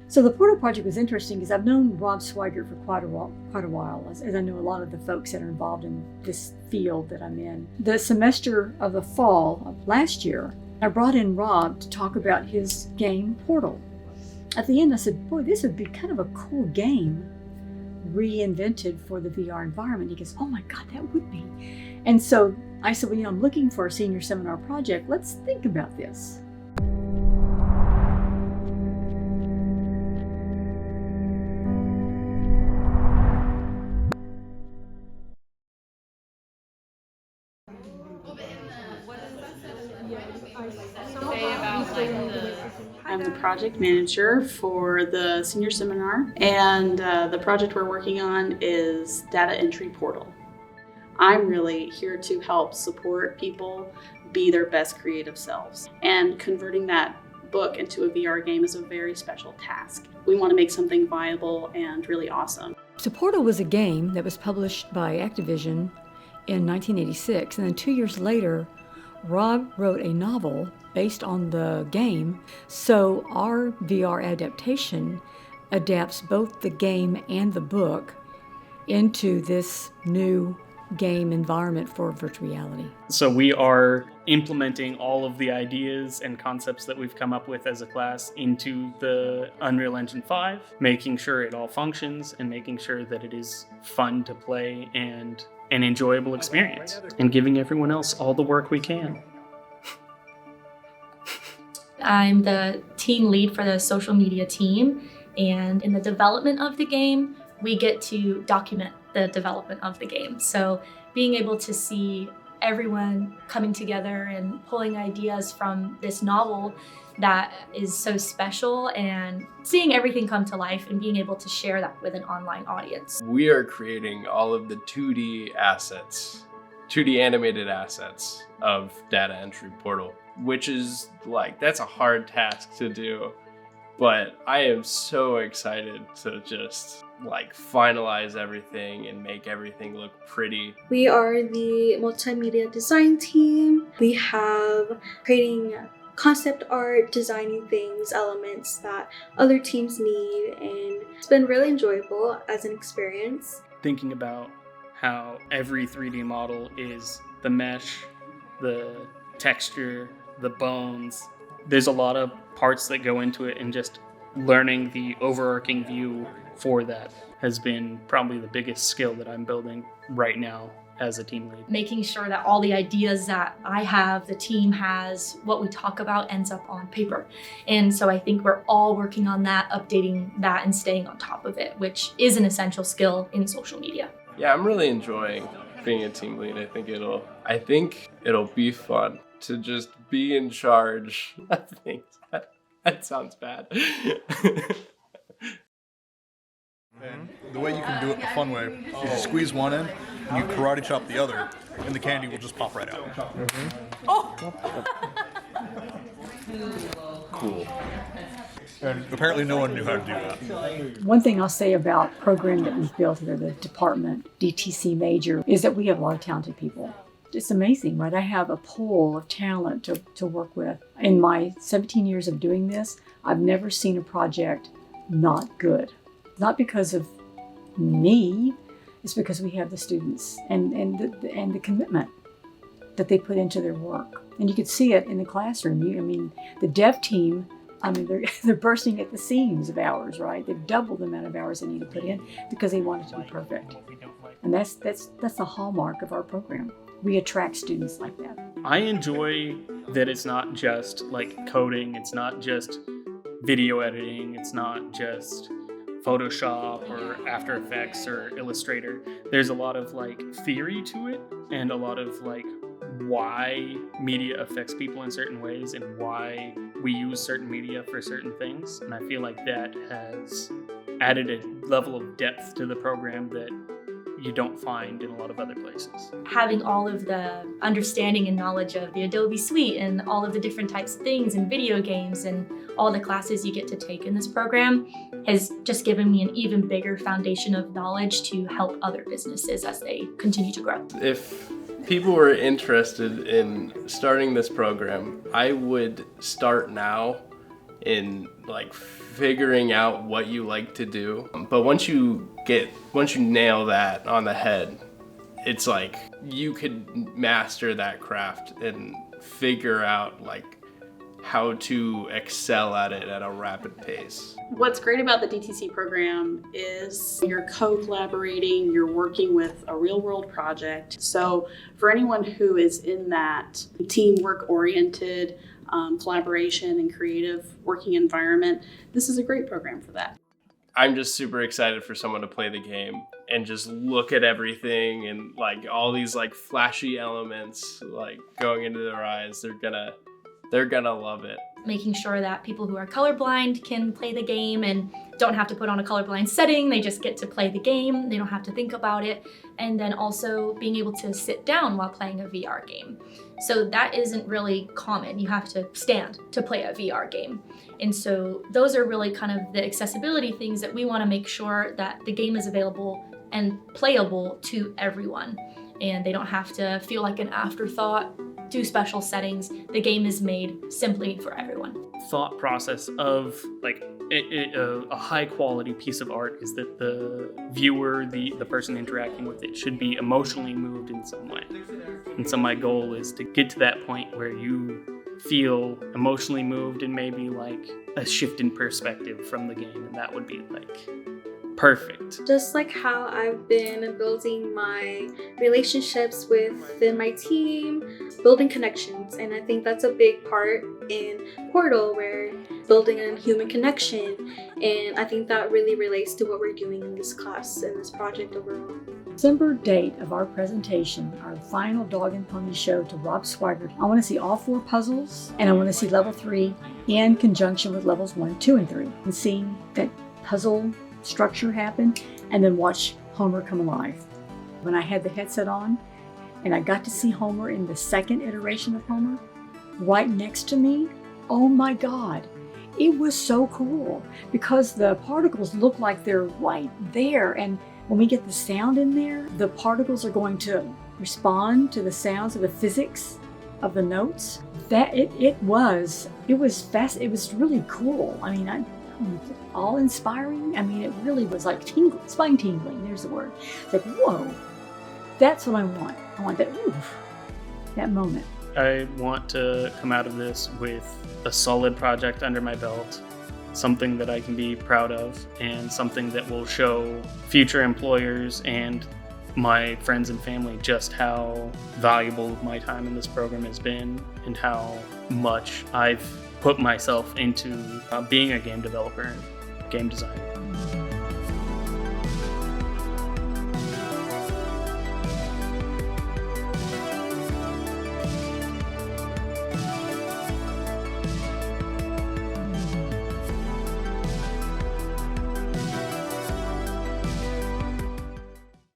So the Portal Project was interesting because I've known Rob Swigert for quite a while, as I know a lot of the folks that are involved in this field that I'm in. The semester of the fall of last year, I brought in Rob to talk about his game Portal. At the end, I said, boy, this would be kind of a cool game reinvented for the VR environment. He goes, oh my God, that would be. And so I said, well, I'm looking for a senior seminar project. Let's think about this. I'm the project manager for the senior seminar, and the project we're working on is Data Entry Portal. I'm really here to help support people be their best creative selves, and converting that book into a VR game is a very special task. We want to make something viable and really awesome. So Portal was a game that was published by Activision in 1986, and then 2 years later, Rob wrote a novel based on the game. So our VR adaptation adapts both the game and the book into this new game environment for virtual reality. So we are implementing all of the ideas and concepts that we've come up with as a class into the Unreal Engine 5, making sure it all functions and making sure that it is fun to play and an enjoyable experience, and giving everyone else all the work we can. I'm the team lead for the social media team, and in the development of the game, we get to document the development of the game. So being able to see everyone coming together and pulling ideas from this novel that is so special, and seeing everything come to life and being able to share that with an online audience. We are creating all of the 2D assets, 2D animated assets of Data Entry Portal, which is that's a hard task to do. But I am so excited to just finalize everything and make everything look pretty. We are the multimedia design team. We have creating concept art, designing things, elements that other teams need, and it's been really enjoyable as an experience. Thinking about how every 3D model is the mesh, the texture, the bones. There's a lot of parts that go into it, and just learning the overarching view for that has been probably the biggest skill that I'm building right now as a team lead. Making sure that all the ideas that I have, the team has, what we talk about ends up on paper. And so I think we're all working on that, updating that and staying on top of it, which is an essential skill in social media. Yeah, I'm really enjoying being a team lead. I think it'll be fun to just be in charge of things. That sounds bad. And the way you can do it the fun way is you squeeze one in and you karate chop the other, and the candy will just pop right out. Cool. And apparently no one knew how to do that. One thing I'll say about the program that we've built at the department, DTC major, is that we have a lot of talented people. It's amazing, right? I have a pool of talent to work with. In my 17 years of doing this, I've never seen a project not good. Not because of me, it's because we have the students and the commitment that they put into their work. And you could see it in the classroom. The dev team, they're bursting at the seams of hours, right? They've doubled the amount of hours they need to put in because they want it to be perfect. And that's the hallmark of our program. We attract students like that. I enjoy that it's not just coding, it's not just video editing, it's not just Photoshop or After Effects or Illustrator. There's a lot of theory to it, and a lot of why media affects people in certain ways and why we use certain media for certain things. And I feel like that has added a level of depth to the program that you don't find in a lot of other places. Having all of the understanding and knowledge of the Adobe Suite and all of the different types of things and video games and all the classes you get to take in this program has just given me an even bigger foundation of knowledge to help other businesses as they continue to grow. If people were interested in starting this program, I would start now in like figuring out what you like to do. But once you nail that on the head, it's like you could master that craft and figure out like how to excel at it at a rapid pace. What's great about the DTC program is you're co-collaborating, you're working with a real-world project. So for anyone who is in that teamwork-oriented collaboration and creative working environment, this is a great program for that. I'm just super excited for someone to play the game and just look at everything and like all these like flashy elements like going into their eyes. They're gonna love it. Making sure that people who are colorblind can play the game and don't have to put on a colorblind setting. They just get to play the game. They don't have to think about it. And then also being able to sit down while playing a VR game. So that isn't really common. You have to stand to play a VR game. And so those are really kind of the accessibility things that we want to make sure that the game is available and playable to everyone. And they don't have to feel like an afterthought, do special settings. The game is made simply for everyone. Thought process of like a high quality piece of art is that the viewer, the person interacting with it, should be emotionally moved in some way. And so my goal is to get to that point where you feel emotionally moved and maybe like a shift in perspective from the game, and that would be like perfect. Just like how I've been building my relationships within my team, building connections. And I think that's a big part in Portal, where building a human connection. And I think that really relates to what we're doing in this class and this project overall. December date of our presentation, our final Dog and Pony show to Rob Swigert. I want to see all 4 puzzles, and I want to see level 3 in conjunction with levels 1, 2, and 3. And seeing that puzzle structure happen, and then watch Homer come alive. When I had the headset on and I got to see Homer in the second iteration of Homer right next to me, oh my God, it was so cool because the particles look like they're right there, and when we get the sound in there, the particles are going to respond to the sounds of the physics of the notes. That it was fast. It was really cool. I mean, all inspiring. I mean, it really was like spine tingling. There's the word. It's like, whoa, that's what I want. I want that, oof, that moment. I want to come out of this with a solid project under my belt, something that I can be proud of, and something that will show future employers and my friends and family just how valuable my time in this program has been and how much I've put myself into being a game developer and game designer.